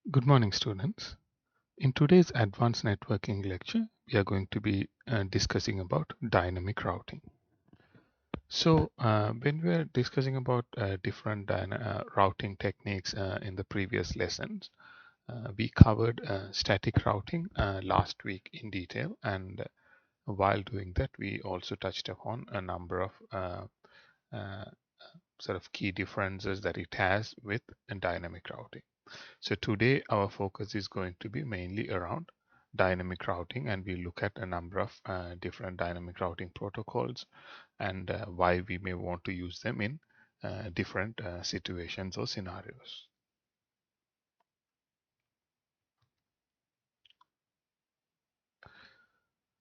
Good morning, students. In today's advanced networking lecture, we are going to be discussing about dynamic routing. So, when we are discussing about different routing techniques in the previous lessons, we covered static routing last week in detail, and while doing that, we also touched upon a number of uh, sort of key differences that it has with dynamic routing. So today our focus is going to be mainly around dynamic routing, and we look at a number of different dynamic routing protocols and why we may want to use them in different situations or scenarios.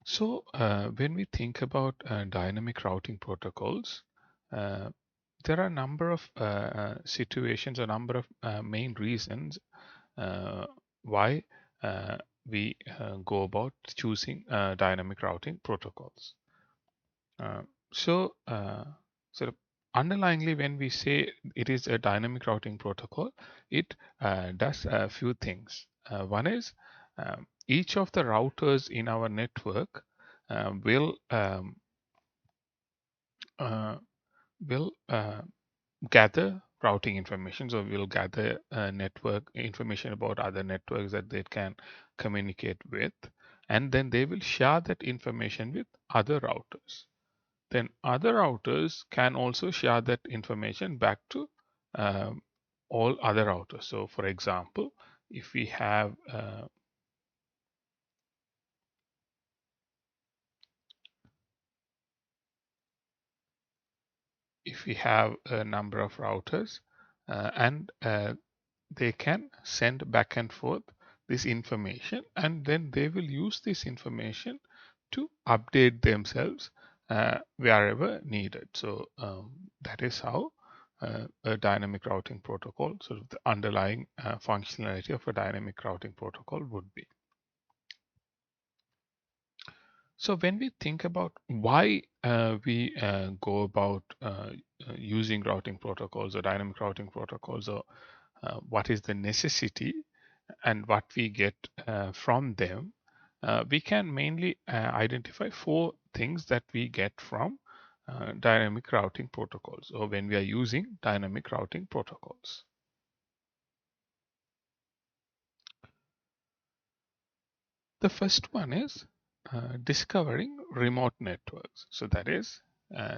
So when we think about dynamic routing protocols, uh, there are a number of situations, a number of main reasons uh, why uh, we go about choosing dynamic routing protocols. Uh, so, sort of underlyingly, when we say it is a dynamic routing protocol, it does a few things. One is each of the routers in our network will uh, will gather routing information. So we'll gather network information about other networks that they can communicate with, and then they will share that information with other routers. Then other routers can also share that information back to um, all other routers. So for example, if we have a number of routers and they can send back and forth this information, and then they will use this information to update themselves wherever needed. So that is how a dynamic routing protocol, sort of the underlying functionality of a dynamic routing protocol would be. So when we think about why we go about using routing protocols or dynamic routing protocols, or what is the necessity and what we get from them, we can mainly identify four things that we get from dynamic routing protocols, or when we are using dynamic routing protocols. The first one is discovering remote networks. So that is,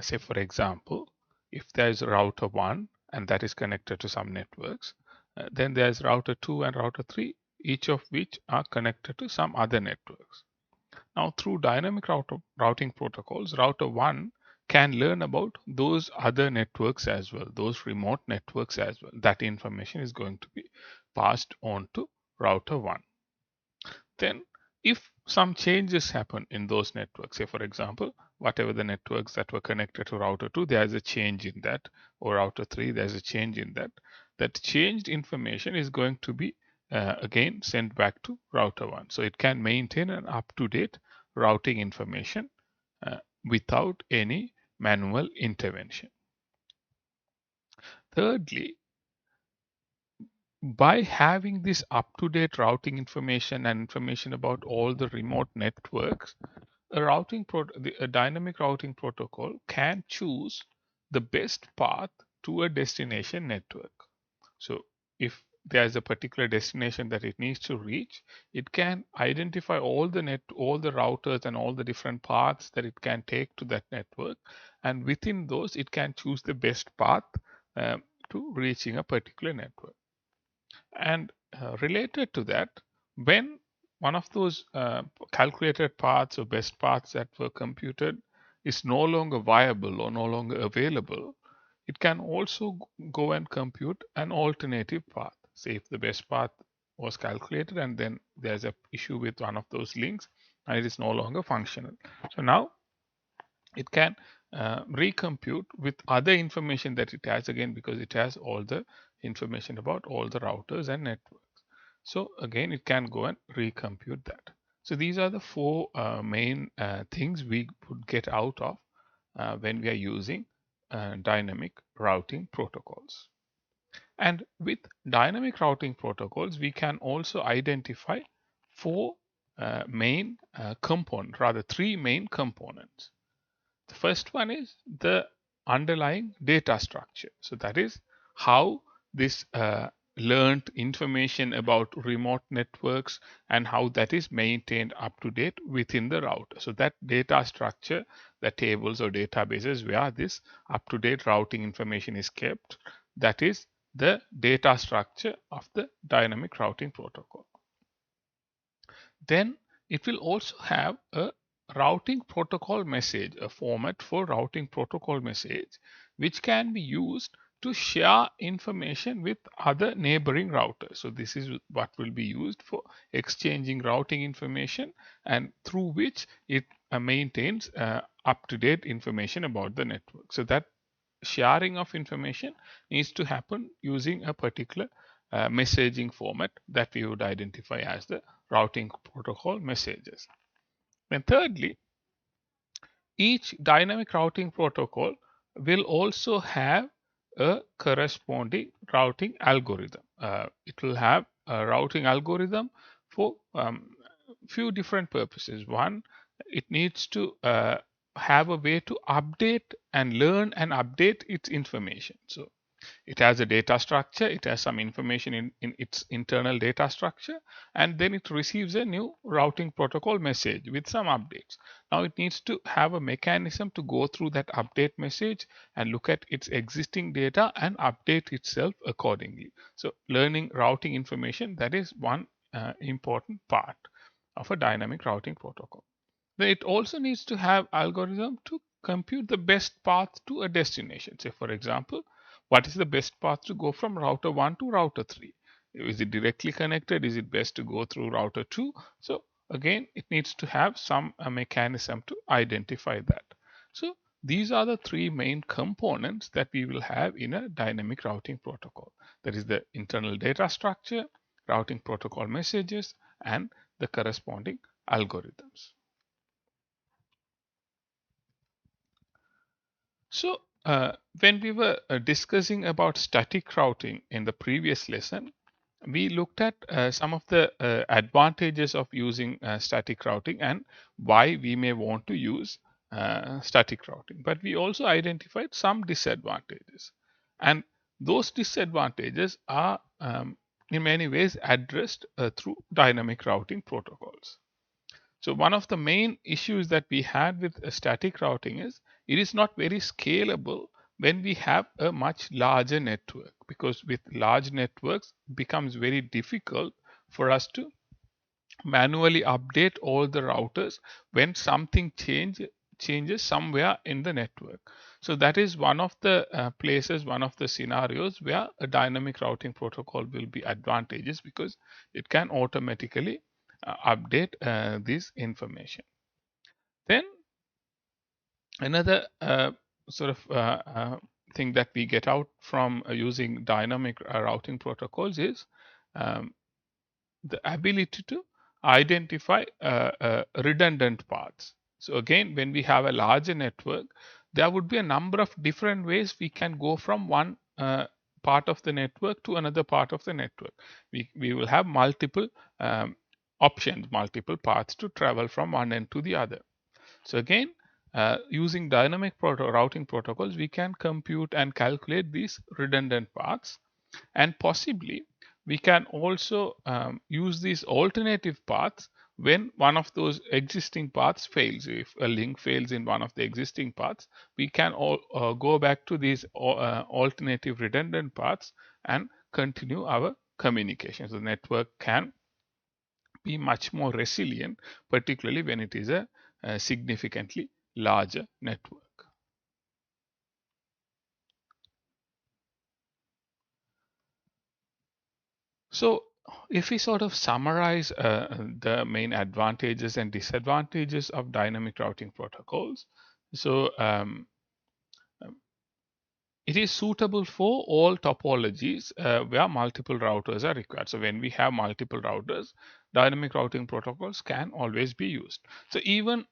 say for example, if there is router 1 and that is connected to some networks, then there is router 2 and router 3, each of which are connected to some other networks. Now, through dynamic routing protocols, router 1 can learn about those other networks as well, those remote networks as well. That information is going to be passed on to router 1. Then, if some changes happen in those networks, say for example, whatever the networks that were connected to router 2, there's a change in that, or router 3, there's a change in that. That changed information is going to be again sent back to router 1. So it can maintain an up-to-date routing information without any manual intervention. Thirdly, by having this up-to-date routing information and information about all the remote networks, a dynamic routing protocol can choose the best path to a destination network. So if there's a particular destination that it needs to reach, it can identify all the routers and all the different paths that it can take to that network, and within those, it can choose the best path to reaching a particular network. And related to that, when one of those calculated paths or best paths that were computed is no longer viable or no longer available, it can also go and compute an alternative path. Say if the best path was calculated and then there's a issue with one of those links and it is no longer functional. So now it can recompute with other information that it has, again because it has all the information about all the routers and networks. So again, it can go and recompute that. So these are the four main things we would get out of when we are using dynamic routing protocols. And with dynamic routing protocols, we can also identify four main components, rather three main components. The first one is the underlying data structure. So that is how this learned information about remote networks and how that is maintained up to date within the router. So that data structure, the tables or databases where this up to date routing information is kept, that is the data structure of the dynamic routing protocol. Then it will also have a routing protocol message, a format for routing protocol message, which can be used to share information with other neighboring routers. So this is what will be used for exchanging routing information, and through which it maintains up-to-date information about the network. So that sharing of information needs to happen using a particular messaging format that we would identify as the routing protocol messages. And thirdly, each dynamic routing protocol will also have a corresponding routing algorithm. It will have a routing algorithm for few different purposes. One, it needs to have a way to update and learn and update its information. So it has a data structure, it has some information in its internal data structure, and then it receives a new routing protocol message with some updates. Now it needs to have a mechanism to go through that update message and look at its existing data and update itself accordingly. So learning routing information, that is one important part of a dynamic routing protocol. Then it also needs to have algorithm to compute the best path to a destination. Say, for example, what is the best path to go from router 1 to router 3? Is it directly connected? Is it best to go through router 2? So again, it needs to have some mechanism to identify that. So these are the three main components that we will have in a dynamic routing protocol. That is the internal data structure, routing protocol messages, and the corresponding algorithms. So, when we were discussing about static routing in the previous lesson, we looked at some of the advantages of using static routing and why we may want to use static routing. But we also identified some disadvantages. And those disadvantages are in many ways addressed through dynamic routing protocols. So one of the main issues that we had with static routing is it is not very scalable when we have a much larger network, because with large networks it becomes very difficult for us to manually update all the routers when something changes somewhere in the network. So that is one of the places, one of the scenarios where a dynamic routing protocol will be advantageous, because it can automatically update this information. Then another sort of thing that we get out from using dynamic routing protocols is um, the ability to identify redundant paths. So again, when we have a larger network, there would be a number of different ways we can go from one part of the network to another part of the network. We will have multiple options, multiple paths to travel from one end to the other. So again, using dynamic routing protocols, we can compute and calculate these redundant paths, and possibly we can also use these alternative paths when one of those existing paths fails. If a link fails in one of the existing paths, we can go back to these alternative redundant paths and continue our communication. So the network can be much more resilient, particularly when it is a significantly larger network. So, if we sort of summarize the main advantages and disadvantages of dynamic routing protocols, so it is suitable for all topologies where multiple routers are required. So when we have multiple routers, dynamic routing protocols can always be used. So even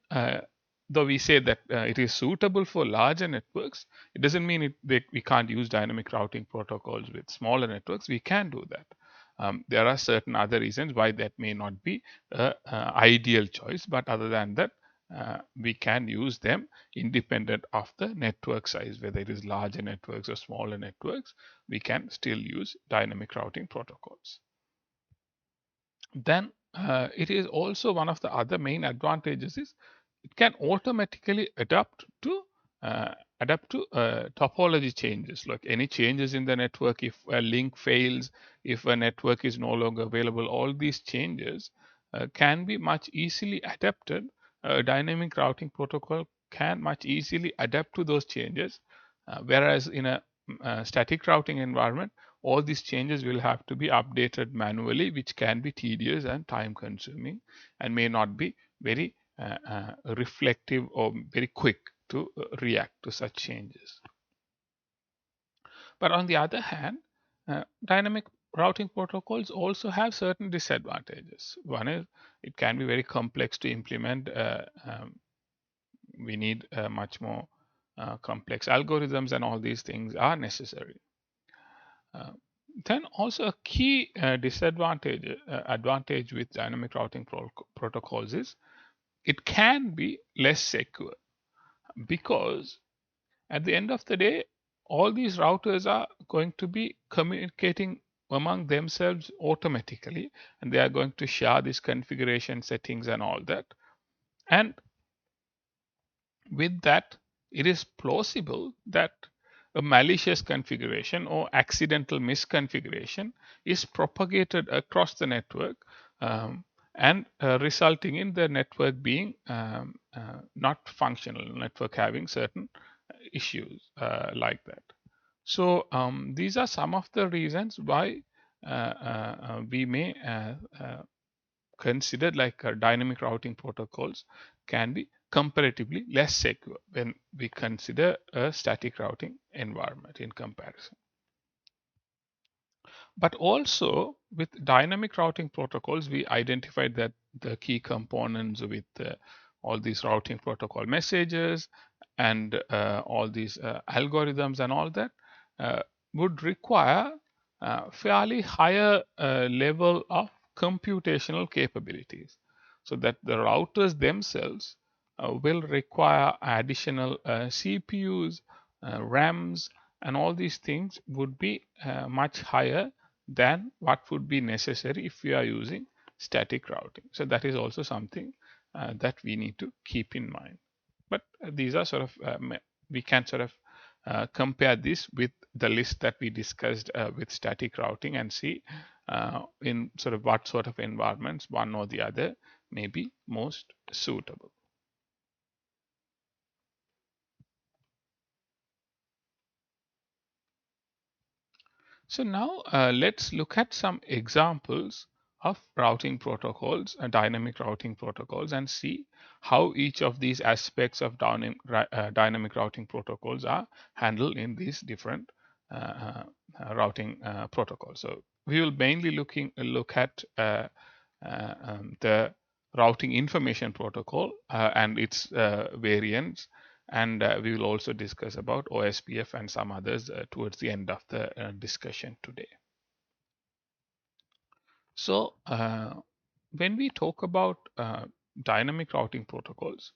though we say that it is suitable for larger networks, it doesn't mean we can't use dynamic routing protocols with smaller networks. We can do that. There are certain other reasons why that may not be an ideal choice, but other than that, we can use them independent of the network size, whether it is larger networks or smaller networks. We can still use dynamic routing protocols. Then it is also one of the other main advantages is it can automatically adapt to topology changes, like any changes in the network. If a link fails, if a network is no longer available, all these changes can be much easily adapted. A dynamic routing protocol can much easily adapt to those changes, whereas in a static routing environment, all these changes will have to be updated manually, which can be tedious and time consuming and may not be very reflective or very quick to react to such changes. But on the other hand, dynamic routing protocols also have certain disadvantages. One is it can be very complex to implement. We need much more complex algorithms, and all these things are necessary. Then also a key advantage with dynamic routing protocols is it can be less secure, because at the end of the day, all these routers are going to be communicating among themselves automatically, and they are going to share these configuration settings and all that. And with that, it is plausible that a malicious configuration or accidental misconfiguration is propagated across the network, and resulting in the network being not functional, network having certain issues like that. So these are some of the reasons why we may consider like dynamic routing protocols can be comparatively less secure when we consider a static routing environment in comparison. But also with dynamic routing protocols, we identified that the key components with all these routing protocol messages and all these algorithms and all that would require fairly higher level of computational capabilities, so that the routers themselves will require additional CPUs, RAMs, and all these things would be much higher than what would be necessary if we are using static routing. So that is also something that we need to keep in mind. But these are sort of we can sort of compare this with the list that we discussed with static routing and see in sort of what sort of environments one or the other may be most suitable. So now let's look at some examples of routing protocols, dynamic routing protocols, and see how each of these aspects of dynamic routing protocols are handled in these different routing protocols. So we will mainly look at the routing information protocol and its variants, and we will also discuss about OSPF and some others towards the end of the discussion today. So when we talk about dynamic routing protocols,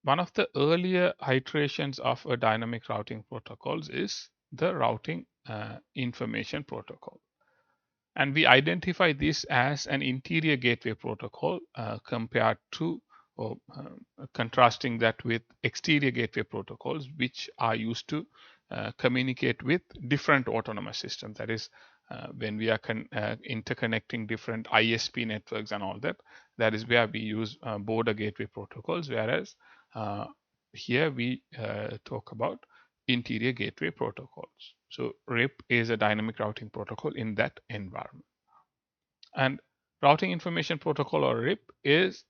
one of the earlier iterations of a dynamic routing protocols is the routing information protocol. And we identify this as an interior gateway protocol compared to or contrasting that with exterior gateway protocols, which are used to communicate with different autonomous systems. That is, when we are interconnecting different ISP networks and all that, that is where we use border gateway protocols, whereas here we talk about interior gateway protocols. So RIP is a dynamic routing protocol in that environment. And routing information protocol, or RIP, is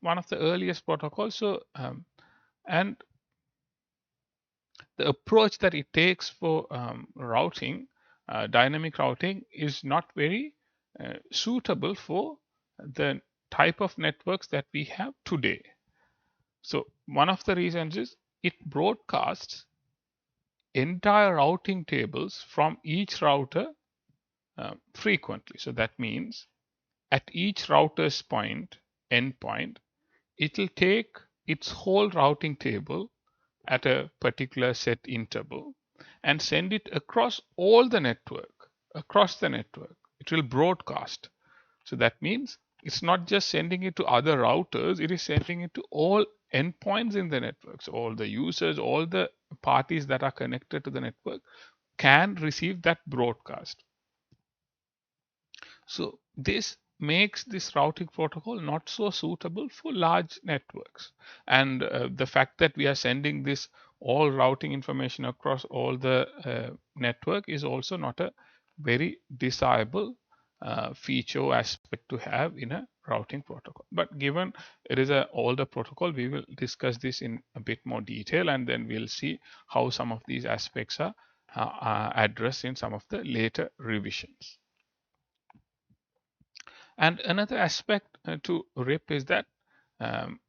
one of the earliest protocols. So and the approach that it takes for routing, dynamic routing, is not very suitable for the type of networks that we have today. So one of the reasons is it broadcasts entire routing tables from each router frequently. So that means at each router's endpoint, it will take its whole routing table at a particular set interval and send it across across the network. It will broadcast. So that means it's not just sending it to other routers, it is sending it to all endpoints in the network. So all the users, all the parties that are connected to the network can receive that broadcast. So this makes this routing protocol not so suitable for large networks. And the fact that we are sending this all routing information across all the network is also not a very desirable feature or aspect to have in a routing protocol. But given it is an older protocol, we will discuss this in a bit more detail, and then we'll see how some of these aspects are addressed in some of the later revisions. And another aspect to RIP is that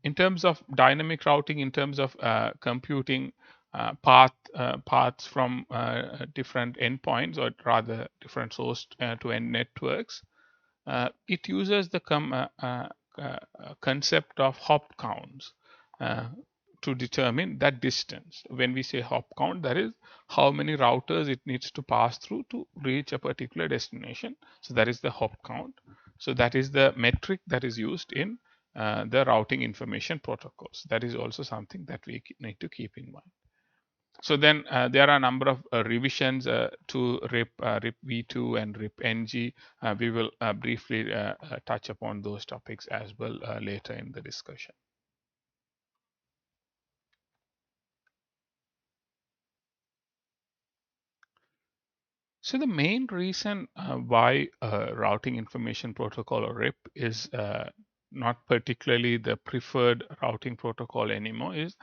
in terms of dynamic routing, in terms of computing paths from different endpoints, or rather different source to end networks, it uses the concept of hop counts uh, to determine that distance. When we say hop count, that is how many routers it needs to pass through to reach a particular destination. So that is the hop count. So that is the metric that is used in the routing information protocols. That is also something that we need to keep in mind. So then there are a number of revisions to RIP v2 and RIP ng. We will briefly touch upon those topics as well later in the discussion. So the main reason why routing information protocol, or RIP, is not particularly the preferred routing protocol anymore is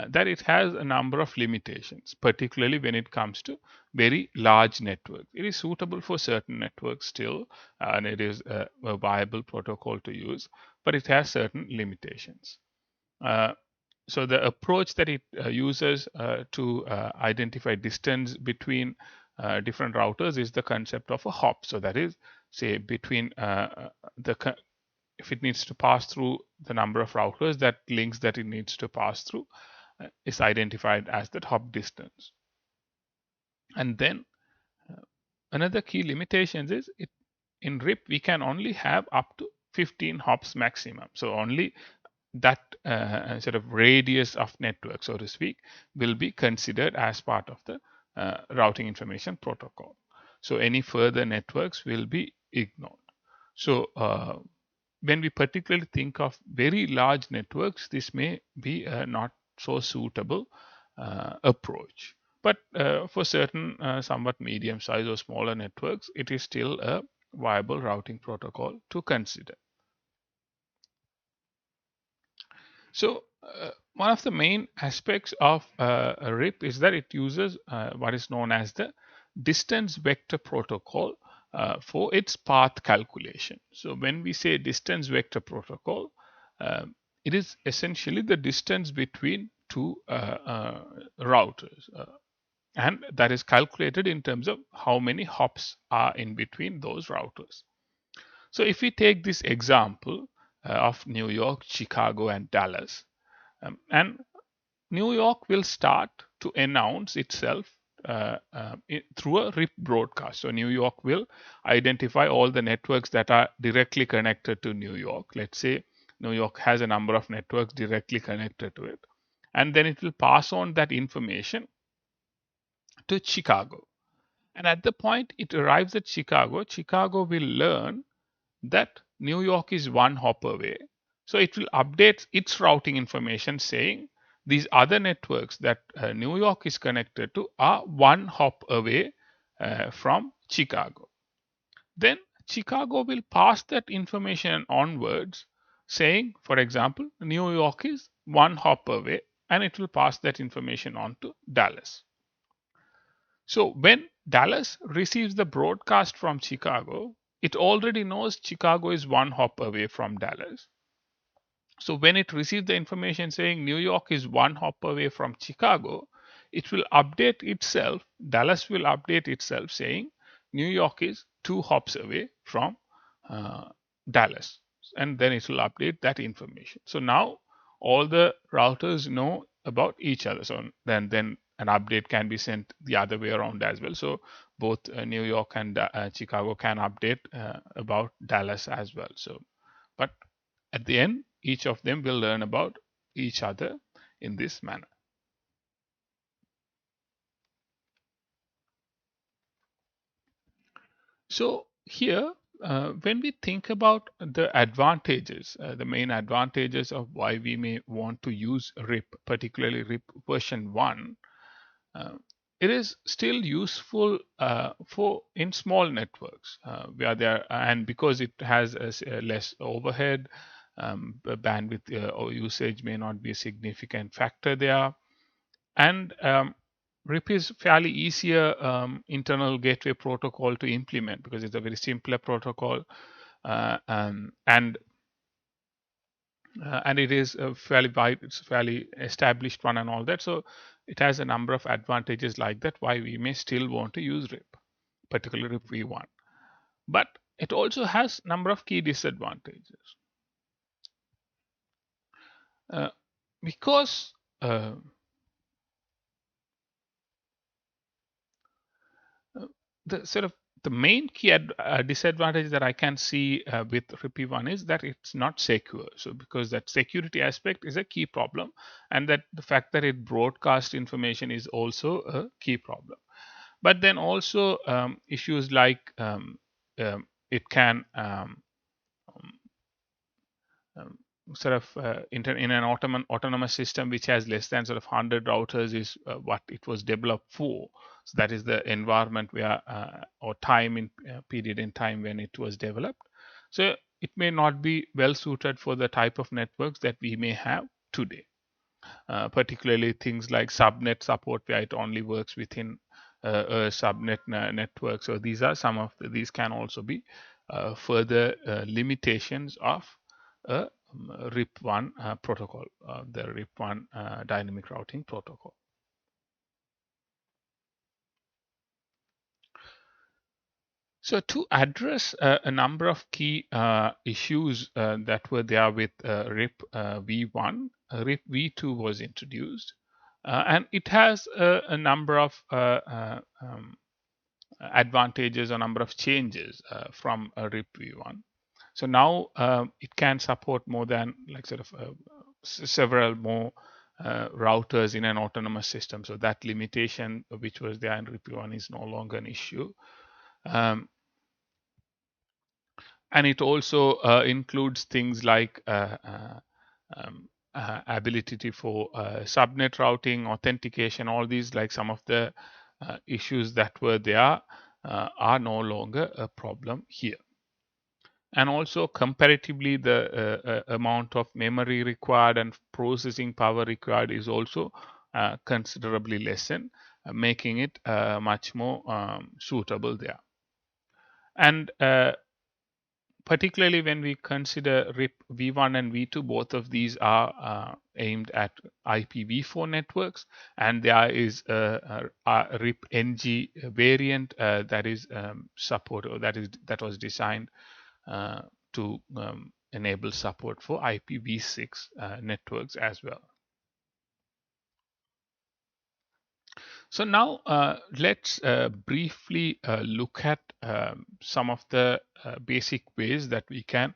that it has a number of limitations, particularly when it comes to very large networks. It is suitable for certain networks still, and it is a viable protocol to use, but it has certain limitations. So the approach that it uses to identify distance between different routers is the concept of a hop. So that is, say, between if it needs to pass through the number of routers, that links that it needs to pass through is identified as that hop distance. And then another key limitation is in RIP we can only have up to 15 hops maximum. So only that sort of radius of network, so to speak, will be considered as part of the routing information protocol. So any further networks will be ignored. So when we particularly think of very large networks, this may be a not so suitable approach. But for certain somewhat medium size or smaller networks, it is still a viable routing protocol to consider. So one of the main aspects of a RIP is that it uses what is known as the distance vector protocol for its path calculation. So when we say distance vector protocol, it is essentially the distance between two routers. And that is calculated in terms of how many hops are in between those routers. So if we take this example of New York, Chicago, and Dallas, and New York will start to announce itself through a RIP broadcast. So New York will identify all the networks that are directly connected to New York. Let's say New York has a number of networks directly connected to it. And then it will pass on that information to Chicago. And at the point it arrives at Chicago, Chicago will learn that New York is one hop away. So it will update its routing information saying these other networks that New York is connected to are one hop away from Chicago. Then Chicago will pass that information onwards, saying, for example, New York is one hop away, and it will pass that information on to Dallas. So when Dallas receives the broadcast from Chicago, it already knows Chicago is 1 hop away from Dallas. So when it receives the information saying New York is 1 hop away from Chicago, it will update itself. Dallas will update itself saying New York is 2 hops away from uh, Dallas. And then it will update that information. So now all the routers know about each other. So then an update can be sent the other way around as well. So both New York and Chicago can update about Dallas as well. So, but at the end, each of them will learn about each other in this manner. So here, when we think about the advantages, the main advantages of why we may want to use RIP, particularly RIP version 1, uh, it is still useful for in small networks where there, and because it has a less overhead, bandwidth or usage may not be a significant factor there. And RIP is fairly easier internal gateway protocol to implement because it's a very simpler protocol, uh, um, and and it is a fairly wide, it's a fairly established one and all that. So it has a number of advantages like that. Why we may still want to use RIP, particularly RIP v1, but it also has number of key disadvantages uh, because the sort of the main key disadvantage that I can see with RIP1 is that it's not secure. So because that security aspect is a key problem, and that the fact that it broadcasts information is also a key problem. But then also issues like it can um, sort of in an autonomous system which has less than sort of 100 routers is what it was developed for. So that is the environment where or time in period in time when it was developed. So it may not be well suited for the type of networks that we may have today. Particularly things like subnet support where it only works within a subnet network. So these are some of these can also be further limitations of a RIP1 protocol, the RIP1 dynamic routing protocol. So to address a number of key issues that were there with RIP v1, RIP v2 was introduced, and it has a number of advantages, a number of changes from RIP v1. So now it can support more than like sort of several more routers in an autonomous system. So that limitation which was there in RIP v1 is no longer an issue. Um, and it also includes things like ability for subnet routing, authentication, all these, like some of the issues that were there are no longer a problem here. And also comparatively the amount of memory required and processing power required is also considerably lessened, making it much more suitable there. And particularly when we consider RIP v1 and v2, both of these are aimed at IPv4 networks, and there is a RIP NG variant that is supported, or that was designed to enable support for IPv6 networks as well. So now let's briefly look at some of the basic ways that we can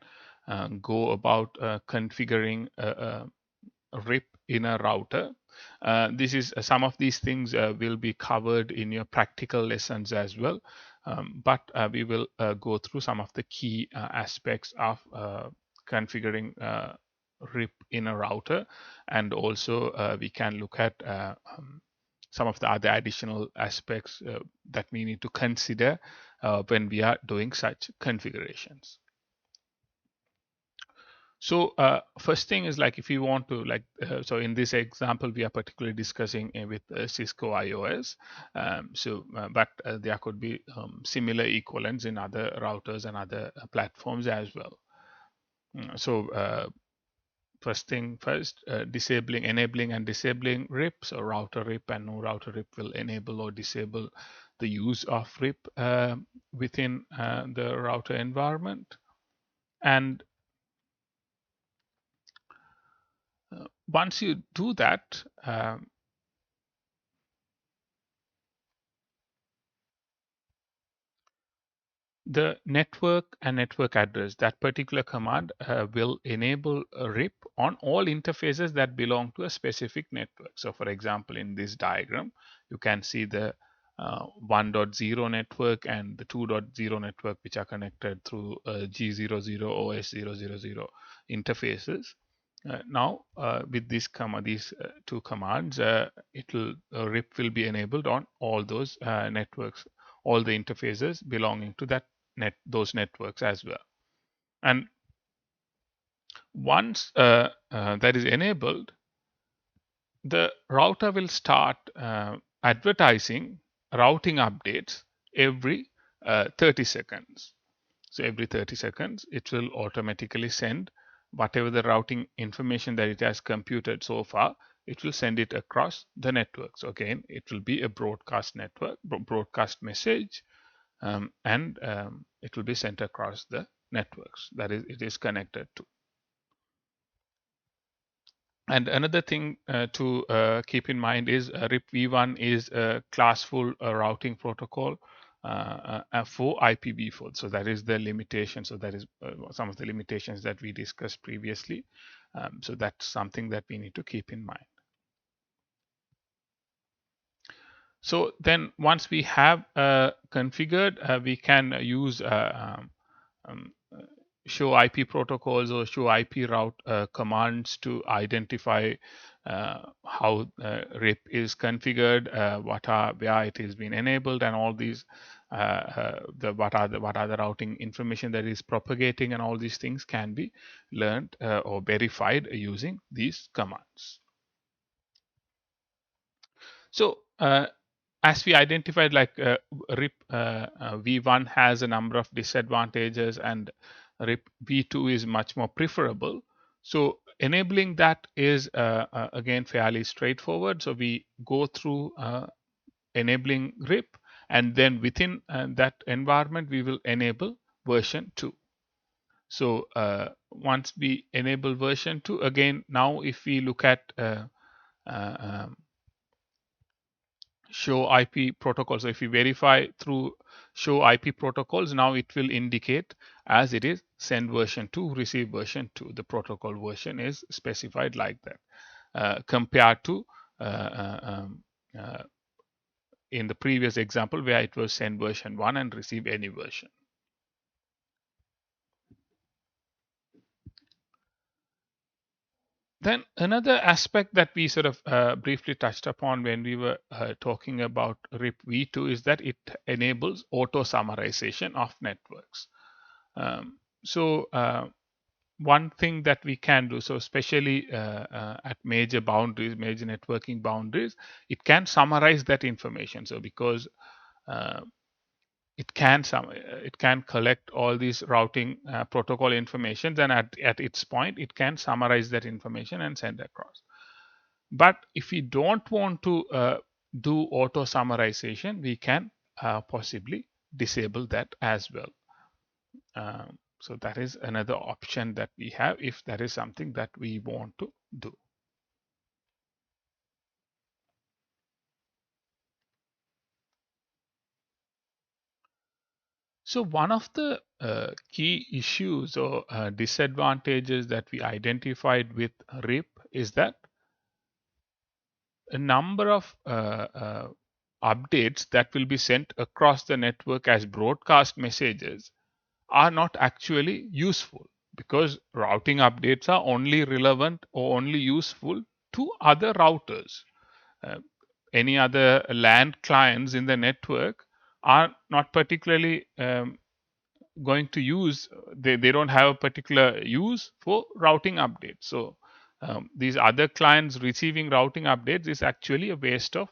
go about configuring a RIP in a router. This is some of these things will be covered in your practical lessons as well, but we will go through some of the key aspects of configuring RIP in a router, and also we can look at some of the other additional aspects that we need to consider when we are doing such configurations. So first thing is like if you want to so in this example we are particularly discussing with Cisco iOS. But there could be similar equivalents in other routers and other platforms as well. So first thing first, enabling and disabling RIP. So router RIP and no router RIP will enable or disable the use of RIP within the router environment. And once you do that, the network and network address, that particular command will enable a RIP on all interfaces that belong to a specific network. So for example, in this diagram, you can see the 1.0 network and the 2.0 network, which are connected through G00 OS000 interfaces. Now, with these two commands, RIP will be enabled on all those networks, all the interfaces belonging to those networks as well. And once that is enabled, the router will start advertising routing updates every 30 seconds. So every 30 seconds, it will automatically send whatever the routing information that it has computed so far, it will send it across the network. So again, it will be a broadcast network, broadcast message, and it will be sent across the networks that it is connected to. And another thing to keep in mind is RIP v1 is a classful routing protocol for IPv4. So that is the limitation. So that is some of the limitations that we discussed previously. So that's something that we need to keep in mind. So then once we have configured, we can use um, show IP protocols or show IP route commands to identify how RIP is configured, where it is being enabled, and all these what are the routing information that is propagating, and all these things can be learned or verified using these commands. So as we identified, like RIP v1 has a number of disadvantages and RIP v2 is much more preferable. So enabling that is again fairly straightforward. So we go through enabling RIP, and then within that environment we will enable version 2. So once we enable version 2, again now if we look at um, show IP protocols. So if you verify through show IP protocols, now it will indicate as it is send version 2, receive version 2. The protocol version is specified like that compared to uh, uh, um, uh, in the previous example where it was send version 1 and receive any version. Then another aspect that we sort of briefly touched upon when we were talking about RIP v2 is that it enables auto summarization of networks. So one thing that we can do, so especially at major boundaries, major networking boundaries, it can summarize that information. So because uh, it can collect all these routing protocol information, then at its point it can summarize that information and send across. But if we don't want to do auto summarization, we can possibly disable that as well. So that is another option that we have if that is something that we want to do. So one of the key issues or disadvantages that we identified with RIP is that a number of updates that will be sent across the network as broadcast messages are not actually useful, because routing updates are only relevant or only useful to other routers. Uh, any other LAN clients in the network are not particularly going to use, they don't have a particular use for routing updates. So these other clients receiving routing updates is actually a waste of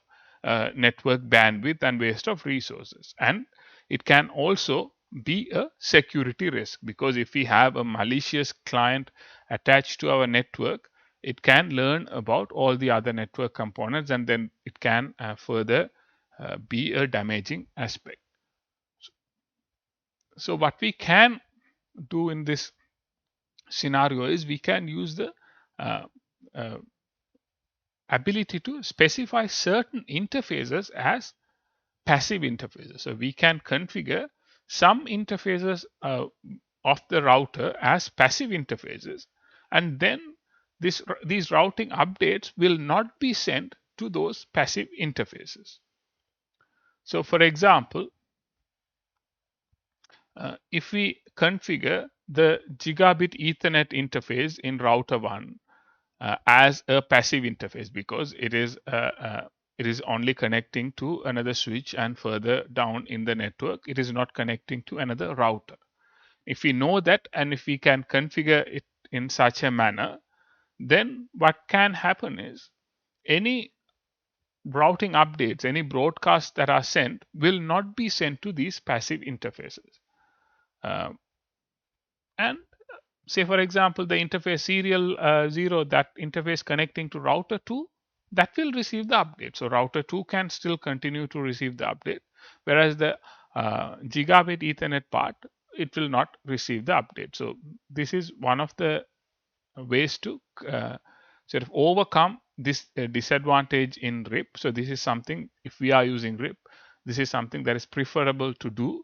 network bandwidth and waste of resources. And it can also be a security risk, because if we have a malicious client attached to our network, it can learn about all the other network components, and then it can further be a damaging aspect. So what we can do in this scenario is we can use the uh, uh, ability to specify certain interfaces as passive interfaces. So we can configure some interfaces of the router as passive interfaces, and then these routing updates will not be sent to those passive interfaces. So for example, if we configure the gigabit Ethernet interface in router 1 as a passive interface, because it is only connecting to another switch, and further down in the network it is not connecting to another router. If we know that, and if we can configure it in such a manner, then what can happen is any routing updates, any broadcasts that are sent will not be sent to these passive interfaces. Um, and say for example the interface serial 0, that interface connecting to router 2, that will receive the update. So router 2 can still continue to receive the update, whereas the gigabit Ethernet part, it will not receive the update. So this is one of the ways to sort of overcome this disadvantage in RIP. So this is something, if we are using RIP, this is something that is preferable to do,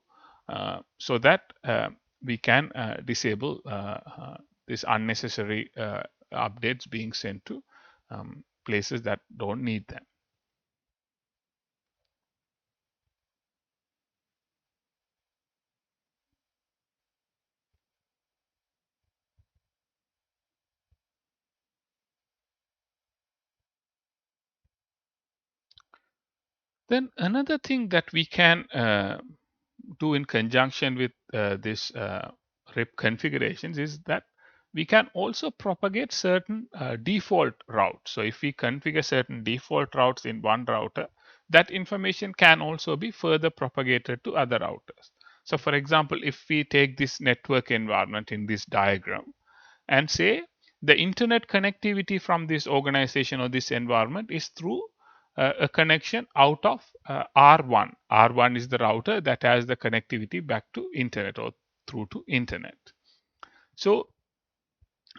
so that we can disable this unnecessary updates being sent to places that don't need them. Then another thing that we can do in conjunction with this RIP configurations is that we can also propagate certain default routes. So if we configure certain default routes in one router, that information can also be further propagated to other routers. So for example, if we take this network environment in this diagram and say the internet connectivity from this organization or this environment is through a connection out of R1. R1 is the router that has the connectivity back to internet or through to internet. So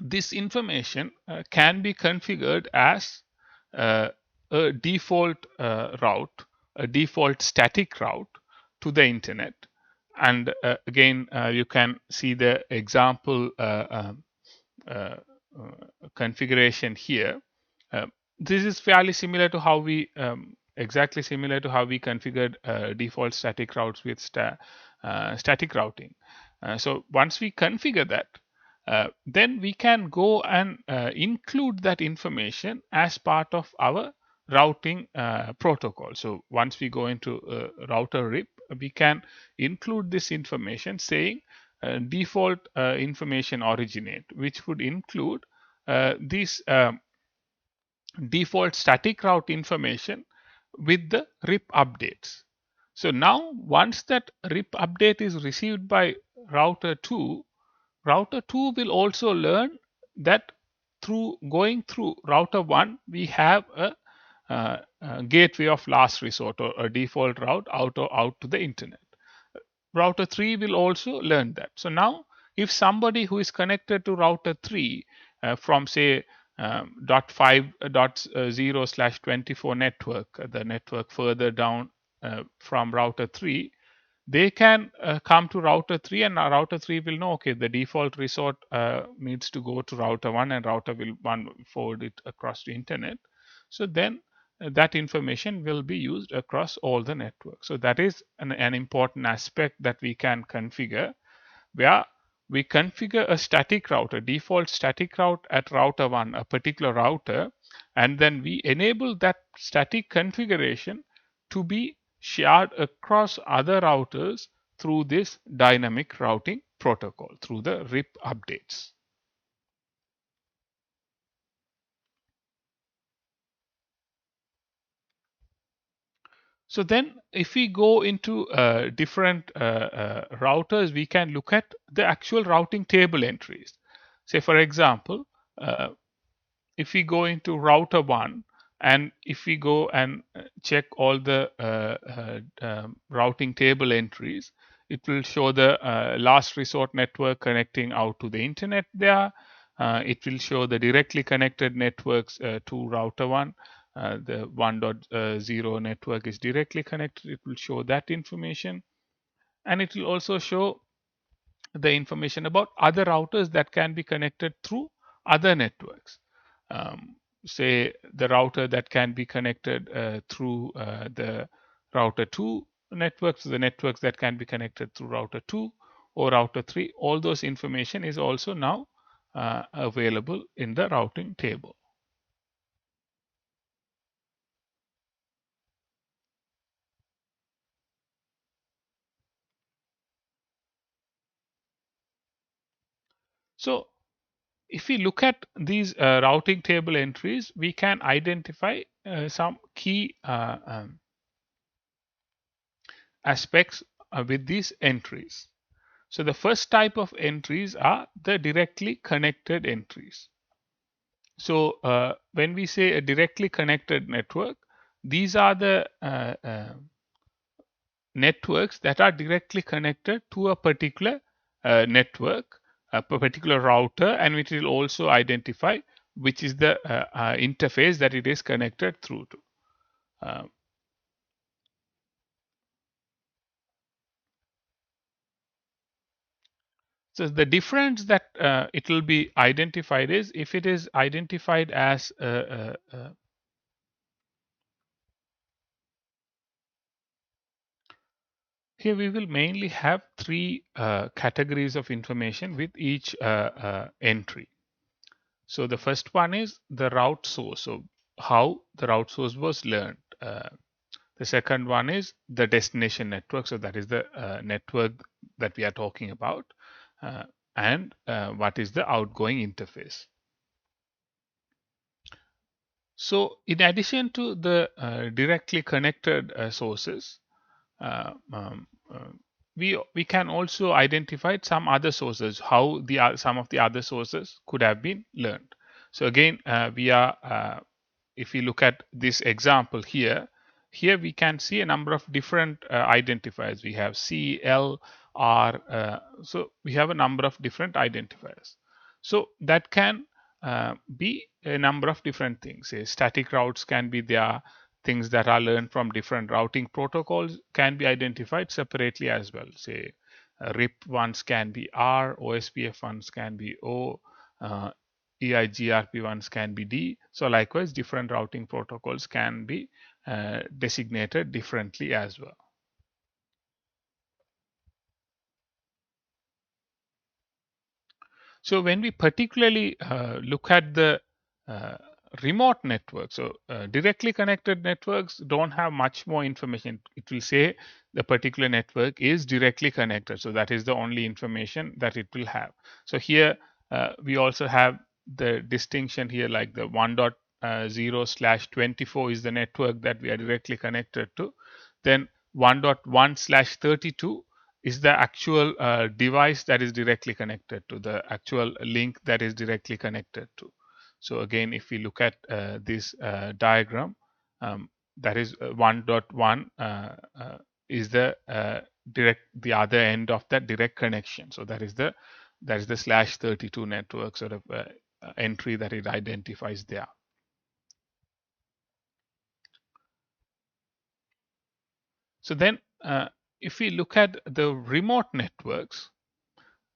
this information can be configured as a default route, a default static route to the internet. And again, you can see the example uh, configuration here. Uh, this is fairly similar to how we exactly similar to how we configured default static routes with static routing. So once we configure that, then we can go and include that information as part of our routing protocol. So once we go into router RIP, we can include this information saying default information originate, which would include this default static route information with the RIP updates. So now once that RIP update is received by router 2, router 2 will also learn that through going through router 1, we have a gateway of last resort, or a default route out to the internet. Router 3 will also learn that. So now if somebody who is connected to router 3 from say .5.0/24 network, the network further down from router 3, they can come to router 3, and router 3 will know, okay, the default resort needs to go to router 1, and router will forward it across the internet. So then that information will be used across all the networks. So that is an important aspect that we can configure, where we configure a static route, a default static route at router 1, a particular router, and then we enable that static configuration to be shared across other routers through this dynamic routing protocol, through the RIP updates. So then if we go into different routers, we can look at the actual routing table entries. Say for example, uh, if we go into router 1 and if we go and check all the routing table entries, it will show the last resort network connecting out to the internet there. It will show the directly connected networks to router 1. The 1.0 network is directly connected. It will show that information, and it will also show the information about other routers that can be connected through other networks. Say the router that can be connected through the router 2 networks, the networks that can be connected through router 2 or router 3, all those information is also now available in the routing table. So if we look at these routing table entries, we can identify some key aspects with these entries. So the first type of entries are the directly connected entries. So when we say a directly connected network, these are the networks that are directly connected to a particular network, a particular router, and which will also identify which is the interface that it is connected through to. Uh, So the difference that it will be identified is if it is identified as here we will mainly have three categories of information with each entry. So the first one is the route source, so how the route source was learned. The second one is the destination network, so that is the network that we are talking about, uh, and what is the outgoing interface. So in addition to the directly connected sources, uh, um, uh, we can also identify some other sources, how the some of the other sources could have been learned. So again, we are if we look at this example here, here we can see a number of different identifiers. We have C, L, R, so we have a number of different identifiers. So that can be a number of different things. Say static routes can be there, things that are learned from different routing protocols can be identified separately as well. Say RIP ones can be R, OSPF ones can be O, EIGRP ones can be D. So likewise, different routing protocols can be designated differently as well. So when we particularly look at the uh, remote network, so directly connected networks don't have much more information. It will say the particular network is directly connected. So that is the only information that it will have. So here we also have the distinction here, like the 1.0/24 is the network that we are directly connected to. Then 1.1/32 is the actual device that is directly connected to the actual link that is directly connected to. So again, if we look at this diagram, that is 1.1 is the the other end of that direct connection. So that is the /32 network sort of entry that it identifies there. So then if we look at the remote networks,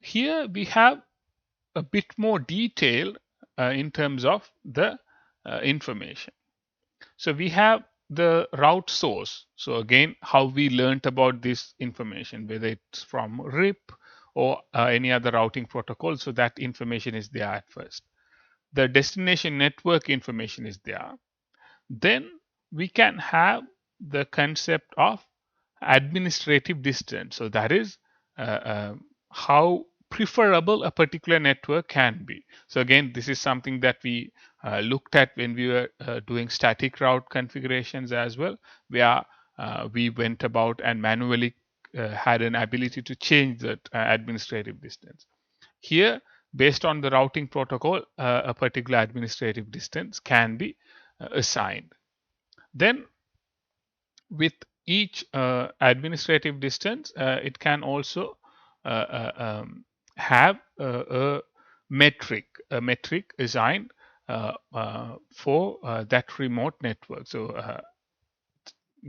here we have a bit more detail in terms of the information. So we have the route source. So again, how we learned about this information, whether it's from RIP or any other routing protocol. So that information is there at first. The destination network information is there. Then we can have the concept of administrative distance. So that is uh, how preferable a particular network can be. So again, this is something that we looked at when we were doing static route configurations as well, where we went about and manually had an ability to change that administrative distance. Here, based on the routing protocol, a particular administrative distance can be assigned. Then with each administrative distance, it can also uh, uh, um, have a metric assigned for that remote network. So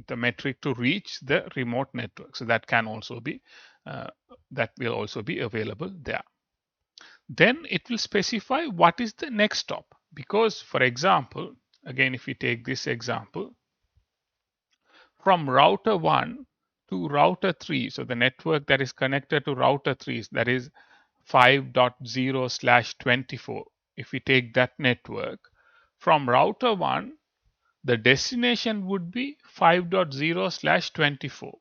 the metric to reach the remote network. So that can also be that will also be available there. Then it will specify what is the next stop. Because, for example, again, if we take this example, from router 1 to router 3, so the network that is connected to router 3, that is 5.0/24. If we take that network, from router 1, the destination would be 5.0/24.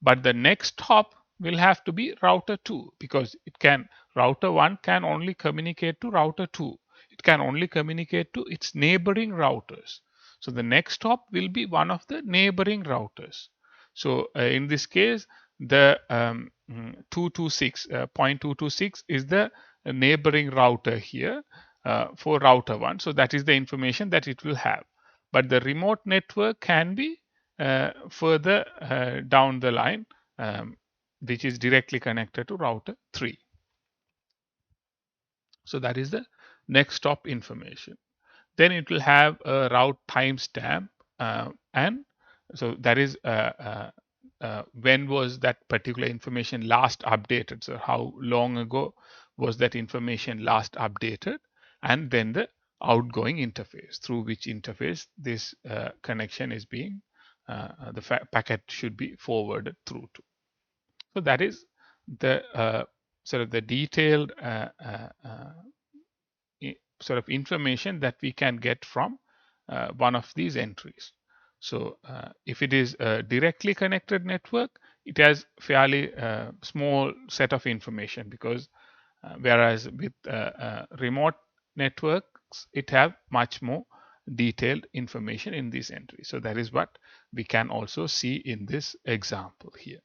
But the next hop will have to be router 2, because it can router 1 can only communicate to router 2. It can only communicate to its neighboring routers. So the next hop will be one of the neighboring routers. So in this case, the 226 0.226 is the neighboring router here for router 1. So that is the information that it will have. But the remote network can be further down the line, which is directly connected to router 3. So that is the next stop information. Then it will have a route timestamp, and so that is when was that particular information last updated. So how long ago was that information last updated, and then the outgoing interface, through which interface this connection is being the packet should be forwarded through to. So that is the sort of the detailed sort of information that we can get from one of these entries. So if it is a directly connected network, it has fairly small set of information, because whereas with remote networks, it have much more detailed information in this entry. So that is what we can also see in this example here.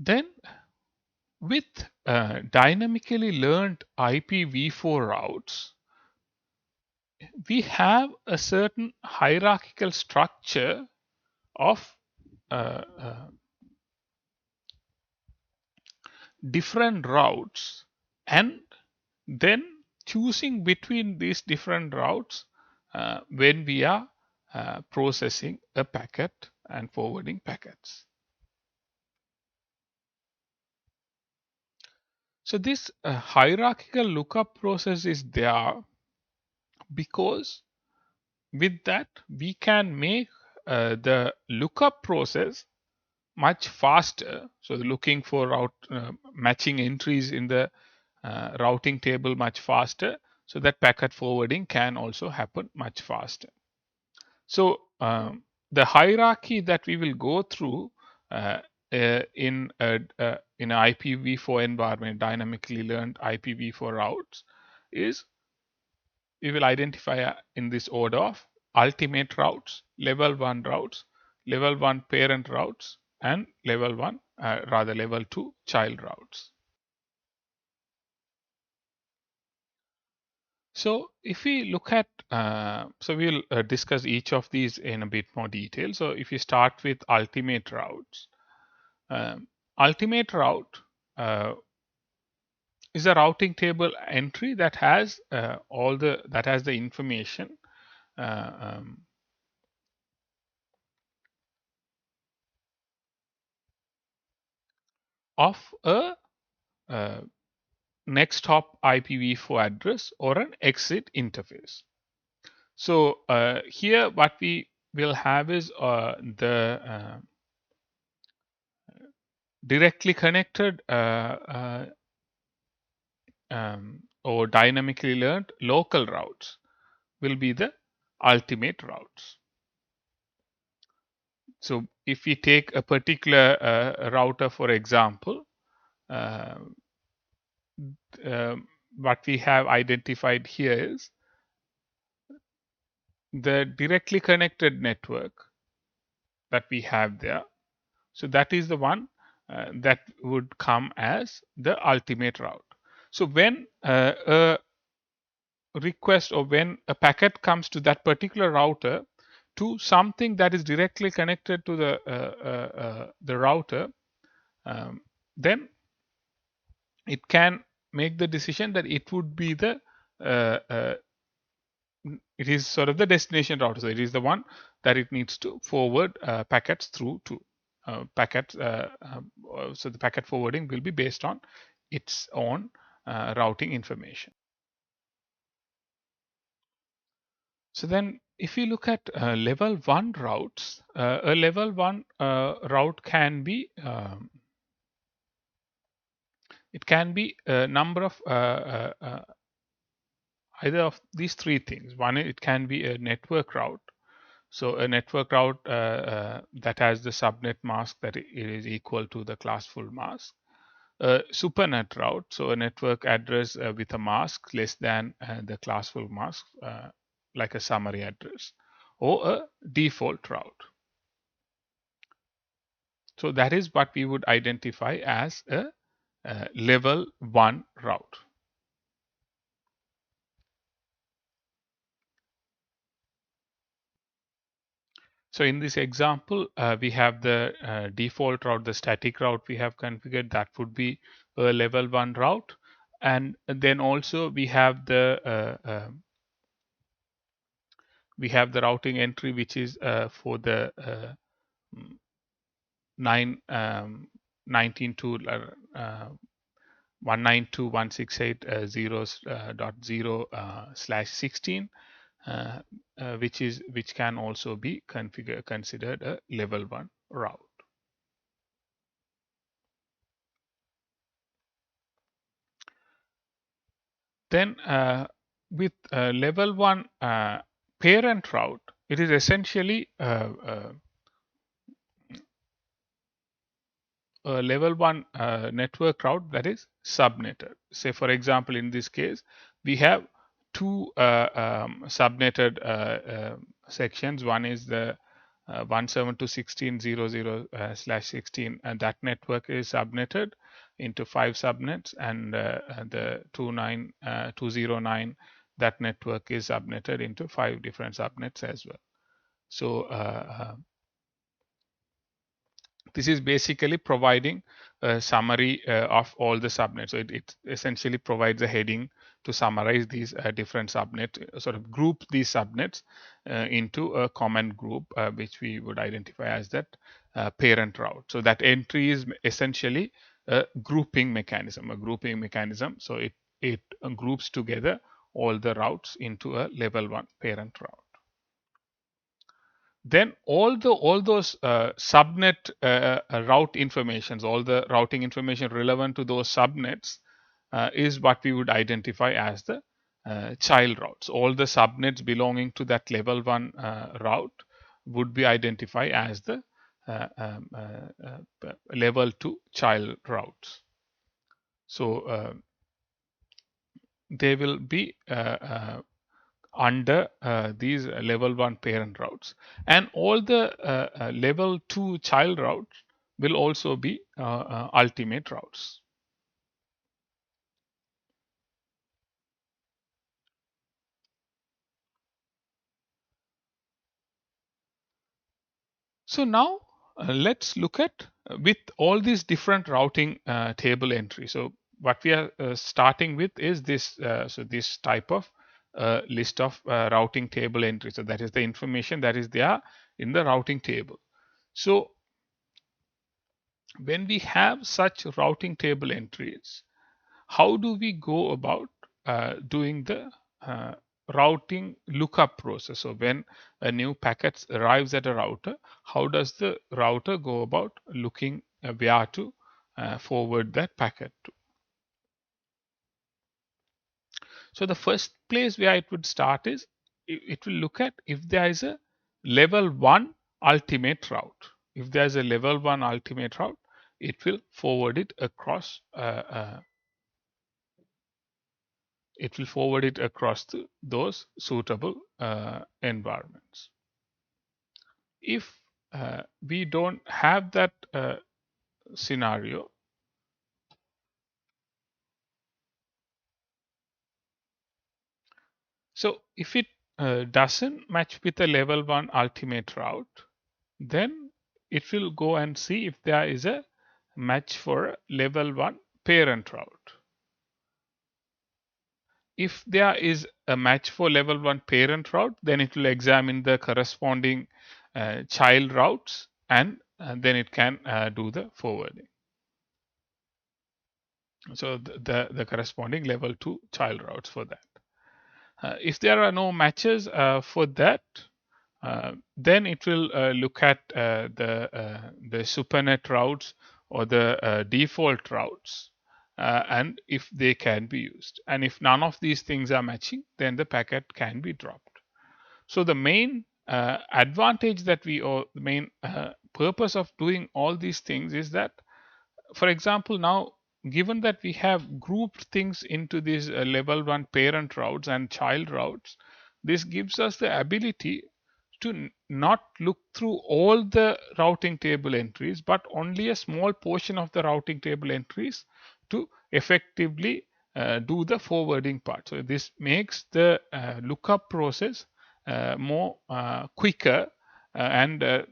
Then with dynamically learned IPv4 routes, we have a certain hierarchical structure of uh, uh, different routes, and then choosing between these different routes when we are processing a packet and forwarding packets. So this hierarchical lookup process is there because with that we can make the lookup process much faster. So looking for route matching entries in the routing table much faster, so that packet forwarding can also happen much faster. So the hierarchy that we will go through in an IPv4 environment, dynamically learned IPv4 routes, is we will identify in this order of ultimate routes, level 1 routes, level 1 parent routes, and level 1, rather level 2 child routes. So if we look at, so we'll discuss each of these in a bit more detail. So if you start with ultimate routes, ultimate route is a routing table entry that has the information uh, um, of a next hop IPv4 address or an exit interface. So here what we will have is the directly connected or dynamically learned local routes will be the ultimate routes. So if we take a particular router, for example, uh, um, what we have identified here is the directly connected network that we have there. So that is the one that would come as the ultimate route. So when a request or when a packet comes to that particular router to something that is directly connected to the router, um, then it can make the decision that it would be the uh, uh, it is sort of the destination router. So it is the one that it needs to forward packets through to packets. So the packet forwarding will be based on its own routing information. So then if you look at level 1 routes, a level 1 route can be it can be a number of either of these three things. One, it can be a network route. So a network route that has the subnet mask that it is equal to the classful mask. A supernet route, so a network address with a mask less than the classful mask, like a summary address, or a default route. So that is what we would identify as a level 1 route. So in this example, we have the default route, the static route we have configured. That would be a level 1 route. And then also we have the routing entry, which is for the 19 to 192.168.0.0/16, which can also be considered a level 1 route. Then with level 1 parent route, it is essentially a level 1 network route that is subnetted. Say, for example, in this case, we have two subnetted sections. One is the 172.16.00/16, and that network is subnetted into 5 subnets, and the 209 that network is subnetted into 5 different subnets as well. So this is basically providing a summary of all the subnets. So it essentially provides a heading to summarize these different subnets, sort of group these subnets into a common group, which we would identify as that parent route. So that entry is essentially a grouping mechanism, So it groups together all the routes into a level 1 parent route. Then all those subnet route informations, all the routing information relevant to those subnets is what we would identify as the child routes. All the subnets belonging to that level 1 route would be identified as the level 2 child routes. So they will be under these level 1 parent routes, and all the level 2 child routes will also be ultimate routes. So now let's look at with all these different routing table entries. So what we are starting with is this type of list of routing table entries. So that is the information that is there in the routing table. So when we have such routing table entries, how do we go about doing the routing lookup process? So when a new packet arrives at a router, how does the router go about looking where to forward that packet to? So the first place where it would start is it will look at if there is a level 1 ultimate route. If there is a level 1 ultimate route, it will forward it across those suitable environments. If we don't have that scenario, so if it doesn't match with a level 1 ultimate route, then it will go and see if there is a match for a level 1 parent route. If there is a match for level 1 parent route, then it will examine the corresponding child routes, and then it can do the forwarding. So the corresponding level 2 child routes for that. If there are no matches for that, then it will look at the supernet routes or the default routes, and if they can be used. And if none of these things are matching, then the packet can be dropped. So the main advantage that or the main purpose of doing all these things is that, for example, now given that we have grouped things into these level 1 parent routes and child routes, this gives us the ability to not look through all the routing table entries, but only a small portion of the routing table entries to effectively do the forwarding part. So this makes the lookup process more quicker and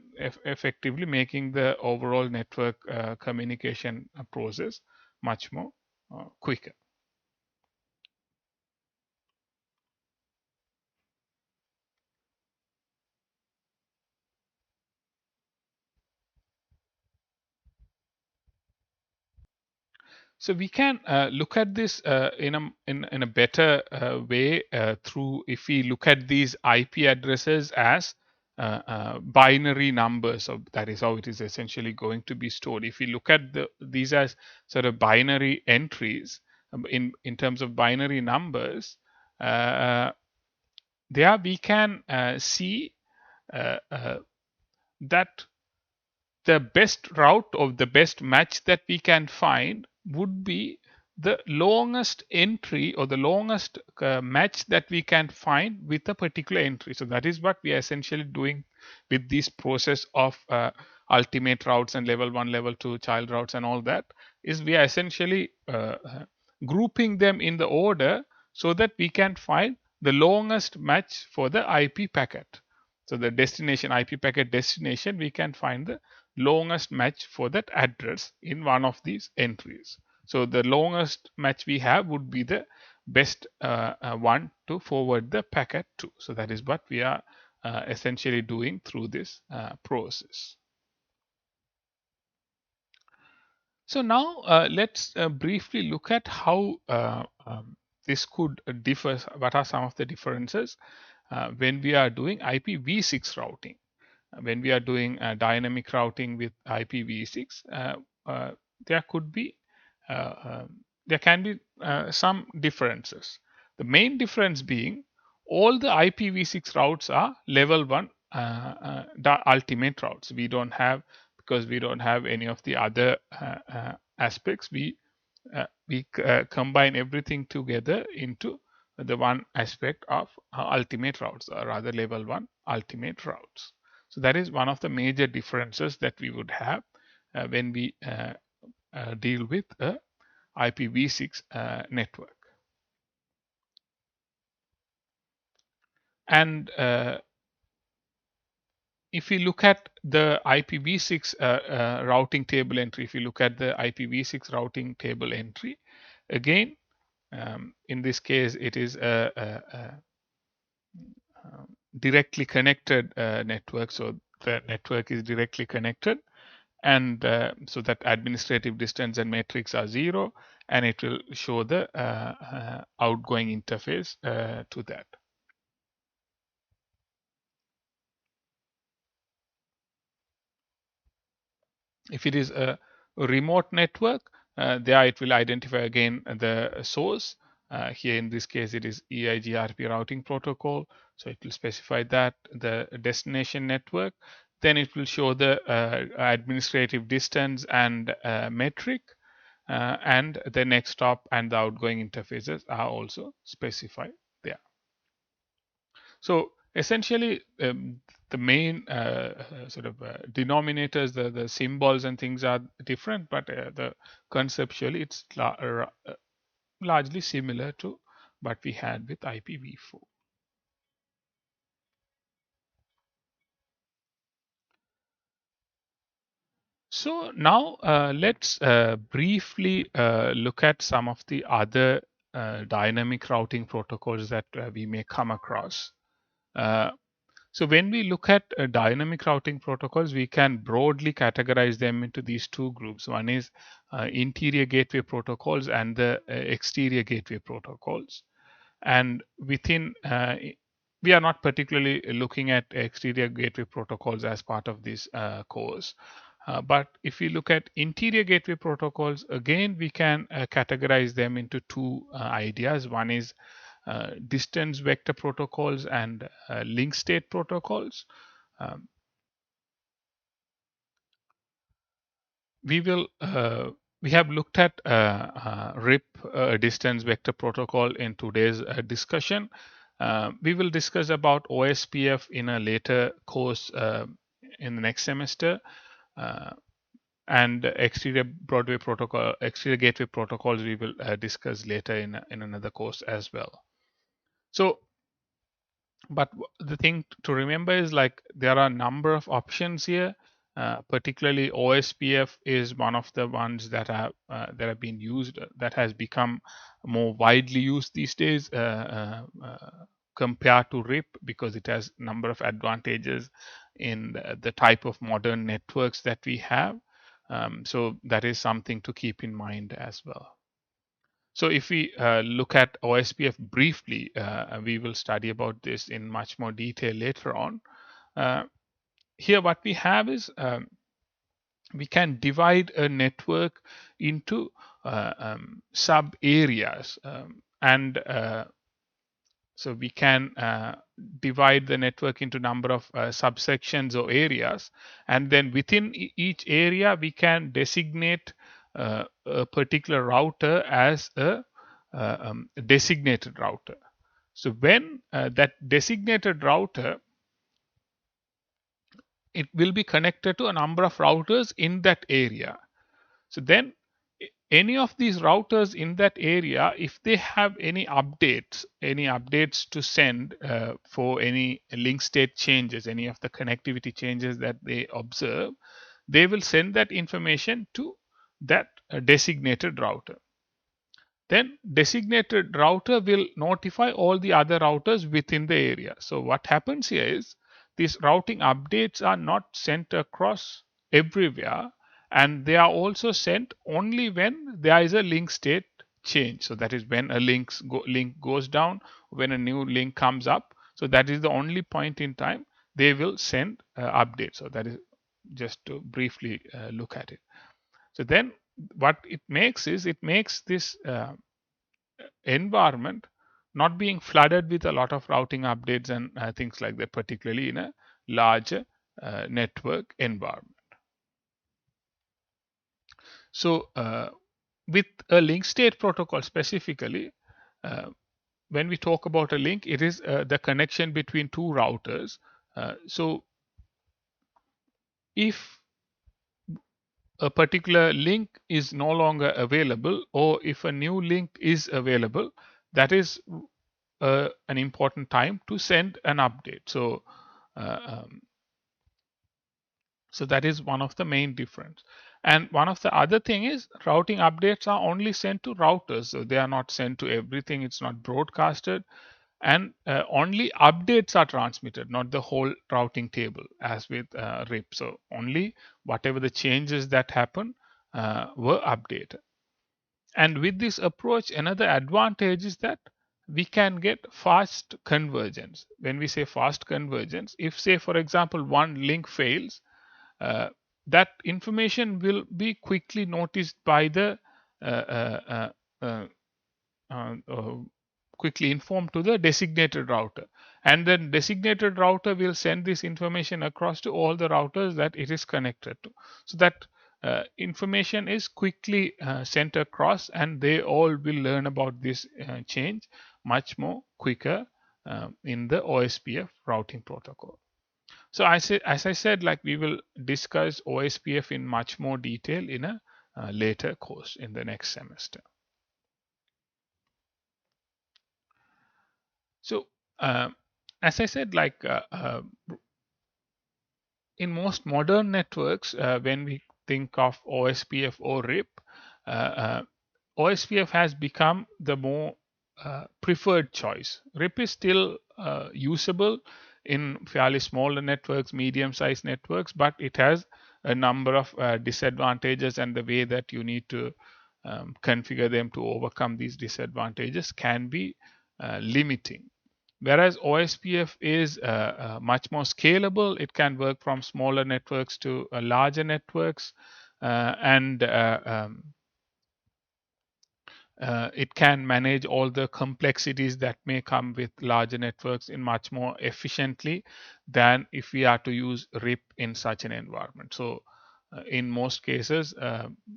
effectively making the overall network communication process much more quicker. So we can look at this in a better way through if we look at these IP addresses as binary numbers. So that is how it is essentially going to be stored. If we look at these as sort of binary entries in terms of binary numbers, uh, there we can see that the best route or the best match that we can find would be the longest entry or the longest match that we can find with a particular entry. So that is what we are essentially doing with this process of ultimate routes and level 1, level 2 child routes and all that, is we are essentially grouping them in the order so that we can find the longest match for the IP packet. So the destination IP packet destination, we can find the longest match for that address in one of these entries. So the longest match we have would be the best one to forward the packet to. So that is what we are essentially doing through this process. So now let's briefly look at how this could differ. What are some of the differences when we are doing IPv6 routing? When we are doing dynamic routing with IPv6, uh, there could be there can be some differences. The main difference being all the IPv6 routes are level 1 ultimate routes. We don't have, because we don't have any of the other aspects. We combine everything together into the one aspect of ultimate routes, or rather level 1 ultimate routes. So that is one of the major differences that we would have when we deal with a IPv6 network. And if we look at the IPv6 routing table entry, if you look at the IPv6 routing table entry, again, in this case, it is a directly connected network. So the network is directly connected, and so that administrative distance and metrics are 0, and it will show the outgoing interface to that. If it is a remote network, there it will identify again the source, Here in this case, it is EIGRP routing protocol. So it will specify that the destination network. Then it will show the administrative distance and metric, and the next stop and the outgoing interfaces are also specified there. So essentially, the main sort of denominators, the symbols and things are different, but the conceptually it's largely similar to what we had with IPv4. So now let's briefly look at some of the other dynamic routing protocols that we may come across. Uh, so when we look at dynamic routing protocols, we can broadly categorize them into these two groups. One is interior gateway protocols and the exterior gateway protocols. And within, we are not particularly looking at exterior gateway protocols as part of this course. But if we look at interior gateway protocols, again, we can categorize them into two ideas. One is distance vector protocols and link state protocols. Um, we will we have looked at RIP distance vector protocol in today's discussion. We will discuss about OSPF in a later course in the next semester. Uh, and exterior Broadway protocol, exterior gateway protocols, we will discuss later in another course as well. So, but the thing to remember is like there are a number of options here. Particularly OSPF is one of the ones that have been used, that has become more widely used these days compared to RIP, because it has a number of advantages in the type of modern networks that we have. So that is something to keep in mind as well. So if we look at OSPF briefly, we will study about this in much more detail later on. Uh, Here what we have is we can divide a network into sub areas, and so we can divide the network into number of subsections or areas, and then within each area we can designate a particular router as a designated router. So when that designated router, it will be connected to a number of routers in that area. So then any of these routers in that area, if they have any updates to send for any link state changes, any of the connectivity changes that they observe, they will send that information to that designated router. Then designated router will notify all the other routers within the area. So what happens here is these routing updates are not sent across everywhere, and they are also sent only when there is a link state change. So that is when a link goes down, when a new link comes up. So that is the only point in time they will send updates. So that is just to briefly look at it. So then what it makes is it makes this environment not being flooded with a lot of routing updates and things like that, particularly in a larger network environment. So, with a link state protocol specifically, uh, when we talk about a link, it is the connection between two routers. So, if a particular link is no longer available, or if a new link is available, that is an important time to send an update. So, uh, um, so that is one of the main difference. And one of the other thing is routing updates are only sent to routers, so they are not sent to everything. It's not broadcasted, and only updates are transmitted, not the whole routing table as with RIP. So only whatever the changes that happen were updated. And with this approach, another advantage is that we can get fast convergence. When we say fast convergence, if say for example one link fails, uh, that information will be quickly noticed by the uh, uh, uh, quickly informed to the designated router, and then designated router will send this information across to all the routers that it is connected to, so that information is quickly sent across, and they all will learn about this change much more quicker in the OSPF routing protocol. So as I said, like we will discuss OSPF in much more detail in a later course in the next semester. So as I said, like in most modern networks, when we think of OSPF or RIP, OSPF has become the more preferred choice. RIP is still usable in fairly smaller networks, medium-sized networks, but it has a number of disadvantages, and the way that you need to configure them to overcome these disadvantages can be limiting. Whereas OSPF is much more scalable. It can work from smaller networks to larger networks, and it can manage all the complexities that may come with larger networks in much more efficiently than if we are to use RIP in such an environment. So in most cases,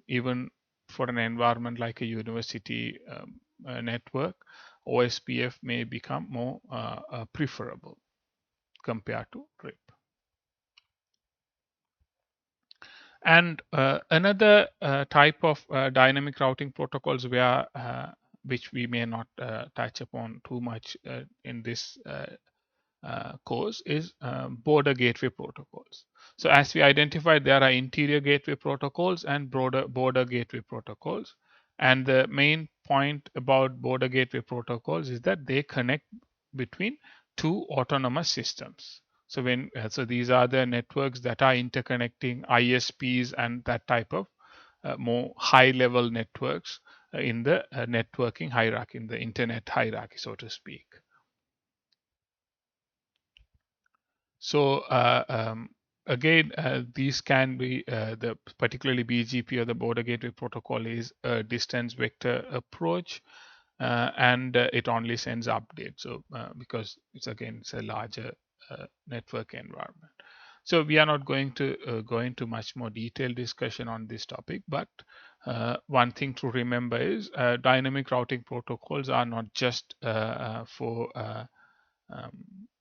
even for an environment like a university network, OSPF may become more preferable compared to RIP. And another type of dynamic routing protocols where which we may not touch upon too much in this course is border gateway protocols. So as we identified, there are interior gateway protocols and broader border gateway protocols. And the main point about border gateway protocols is that they connect between two autonomous systems. So so these are the networks that are interconnecting ISPs and that type of more high level networks in the networking hierarchy, in the internet hierarchy, so to speak. So again, these can be the particularly BGP or the border gateway protocol is a distance vector approach, and it only sends updates. So because it's a larger network environment. So we are not going to go into much more detailed discussion on this topic, but one thing to remember is dynamic routing protocols are not just for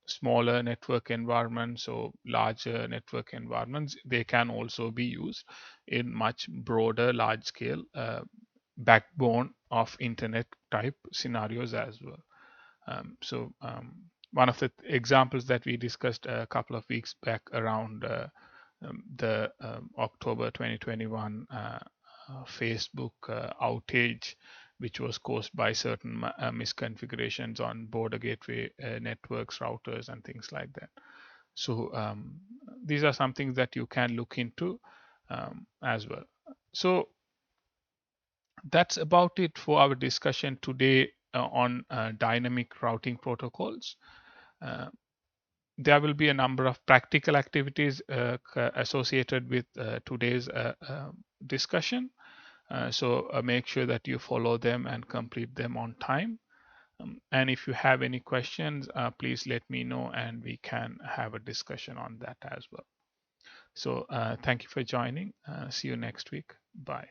smaller network environments or larger network environments. They can also be used in much broader, large scale backbone of internet type scenarios as well. One of the examples that we discussed a couple of weeks back around the October 2021 Facebook outage, which was caused by certain misconfigurations on border gateway networks, routers, and things like that. So these are some things that you can look into as well. So that's about it for our discussion today on dynamic routing protocols. Uh, there will be a number of practical activities associated with today's discussion. So make sure that you follow them and complete them on time. And if you have any questions, please let me know and we can have a discussion on that as well. So thank you for joining. See you next week. Bye.